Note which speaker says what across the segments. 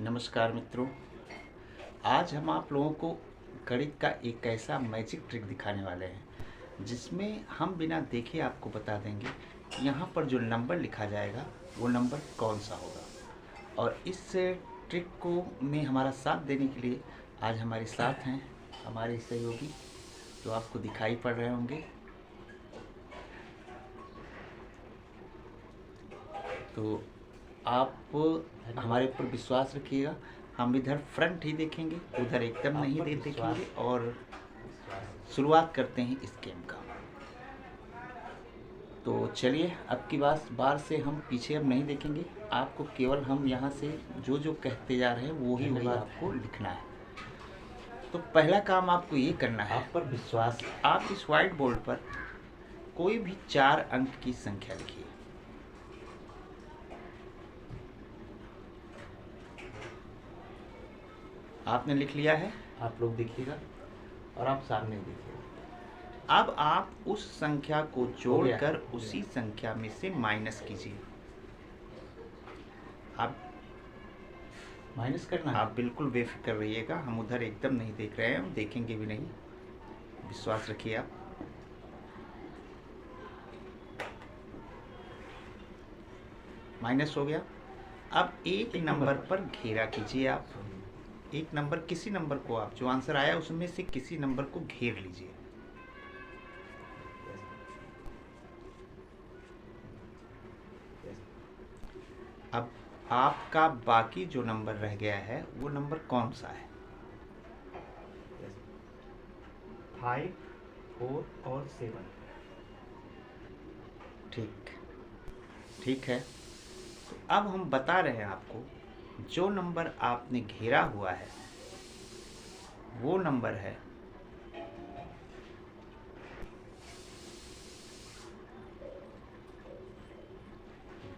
Speaker 1: नमस्कार मित्रों। आज हम आप लोगों को गणित का एक ऐसा मैजिक ट्रिक दिखाने वाले हैं जिसमें हम बिना देखे आपको बता देंगे कि यहाँ पर जो नंबर लिखा जाएगा वो नंबर कौन सा होगा। और इस ट्रिक को में हमारा साथ देने के लिए आज हमारे साथ हैं हमारे सहयोगी जो आपको दिखाई पड़ रहे होंगे। तो आप हमारे ऊपर विश्वास रखिएगा। हम इधर फ्रंट ही देखेंगे, उधर एकदम नहीं देखेंगे। और शुरुआत करते हैं इस गेम का। तो चलिए, अब की बार से हम पीछे अब नहीं देखेंगे। आपको केवल हम यहाँ से जो जो कहते जा रहे हैं वो ही आपको लिखना है। तो पहला काम आपको ये करना है,
Speaker 2: आप पर विश्वास।
Speaker 1: आप इस व्हाइट बोर्ड पर कोई भी 4 अंक की संख्या लिखिए। आपने लिख लिया है,
Speaker 2: आप लोग देखिएगा और आप सामने देखिएगा।
Speaker 1: अब आप उस संख्या को जोड़कर उसी संख्या में से माइनस कीजिए। आप
Speaker 2: माइनस करना है।
Speaker 1: आप बिल्कुल बेफिक्र रहिएगा, हम उधर एकदम नहीं देख रहे हैं, हम देखेंगे भी नहीं, विश्वास रखिए आप। माइनस हो गया। अब एक नंबर पर घेरा कीजिए। आप एक नंबर, किसी नंबर को, आप जो आंसर आया उसमें से किसी नंबर को घेर लीजिए। अब आपका बाकी जो नंबर रह गया है वो नंबर कौन सा है?
Speaker 2: 5, 4 और 7।
Speaker 1: ठीक है। तो अब हम बता रहे हैं आपको, जो नंबर आपने घेरा हुआ है वो नंबर है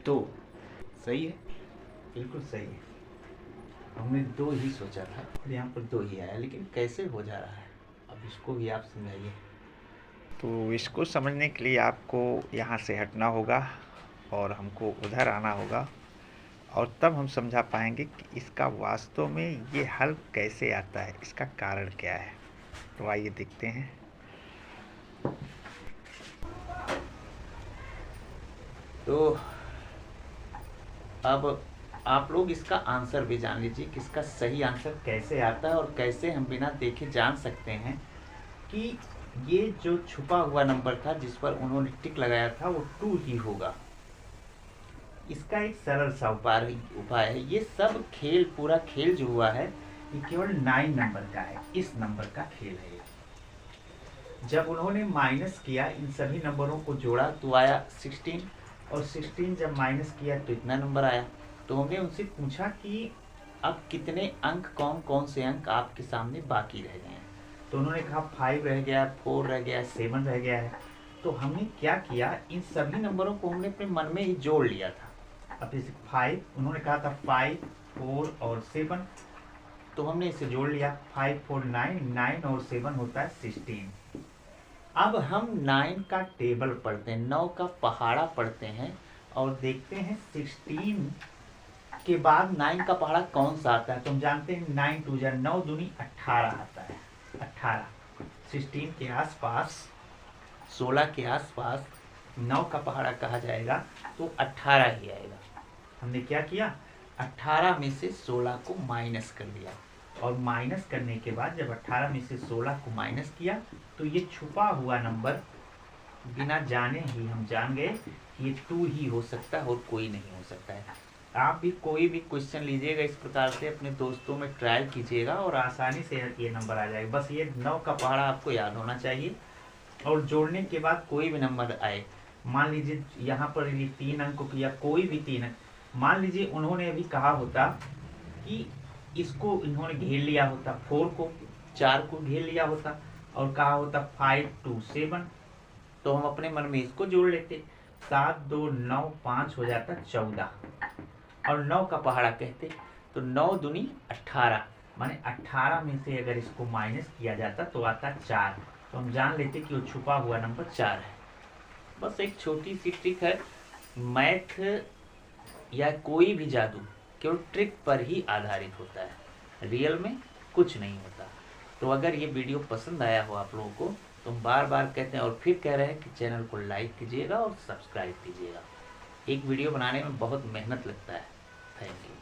Speaker 1: 2। सही है?
Speaker 2: बिल्कुल सही है। हमने 2 ही सोचा था और यहाँ पर 2 ही आया, लेकिन कैसे हो जा रहा है अब इसको भी आप समझाइए।
Speaker 3: तो इसको समझने के लिए आपको यहाँ से हटना होगा और हमको उधर आना होगा, और तब हम समझा पाएंगे कि इसका वास्तव में ये हल कैसे आता है, इसका कारण क्या है। तो आइए देखते हैं।
Speaker 1: तो अब आप लोग इसका आंसर भी जान लीजिए कि इसका सही आंसर कैसे आता है और कैसे हम बिना देखे जान सकते हैं कि ये जो छुपा हुआ नंबर था जिस पर उन्होंने टिक लगाया था वो 2 ही होगा। इसका एक सरल सा उपाय है। ये सब खेल, पूरा खेल जो हुआ है ये केवल 9 नंबर का है, इस नंबर का खेल है। जब उन्होंने माइनस किया, इन सभी नंबरों को जोड़ा तो आया 16, और 16 जब माइनस किया तो इतना नंबर आया। तो हमने उनसे पूछा कि अब कितने अंक, कौन कौन से अंक आपके सामने बाकी रह गए हैं। तो उन्होंने कहा 5 रह गया, 4 रह गया, 7 रह गया है। तो हमने क्या किया, इन सभी नंबरों को हमने अपने मन में ही जोड़ लिया था। अब जैसे 5, उन्होंने कहा था 5, 4 और 7, तो हमने इसे जोड़ लिया। 5, 4, 9, 9 और 7 होता है 16। अब हम 9 का टेबल पढ़ते हैं, 9 का पहाड़ा पढ़ते हैं और देखते हैं 16 के बाद 9 का पहाड़ा कौन सा आता है। तो हम जानते हैं 9 2 9 दूनी 18 आता है। 18, 16 के आसपास, 16 के आसपास 9 का पहाड़ा कहा जाएगा तो 18 ही आएगा। हमने क्या किया, 18 में से 16 को माइनस कर दिया, और माइनस करने के बाद जब 18 में से 16 को माइनस किया तो ये छुपा हुआ नंबर बिना जाने ही हम जान गए कि ये 2 ही हो सकता है और कोई नहीं हो सकता है। आप भी कोई भी क्वेश्चन लीजिएगा इस प्रकार से, अपने दोस्तों में ट्रायल कीजिएगा और आसानी से ये नंबर आ जाएगा। बस ये 9 का पहाड़ा आपको याद होना चाहिए, और जोड़ने के बाद कोई भी नंबर आए, मान लीजिए यहाँ पर ये 3 अंकों की या कोई भी 3 अंक, मान लीजिए उन्होंने अभी कहा होता कि इसको इन्होंने घेर लिया होता, 4 को, 4 को घेर लिया होता और कहा होता 5 2 7, तो हम अपने मन में इसको जोड़ लेते। 7 2 9 5 हो जाता 14, और 9 का पहाड़ा कहते तो 9 दूनी 18, माने 18 में से अगर इसको माइनस किया जाता तो आता 4, तो हम जान लेते कि वो छुपा हुआ नंबर 4 है। बस एक छोटी सी ट्रिक है। मैथ या कोई भी जादू केवल ट्रिक पर ही आधारित होता है, रियल में कुछ नहीं होता। तो अगर ये वीडियो पसंद आया हो आप लोगों को, तो हम बार बार कहते हैं और फिर कह रहे हैं कि चैनल को लाइक कीजिएगा और सब्सक्राइब कीजिएगा। एक वीडियो बनाने में बहुत मेहनत लगता है। Thank you.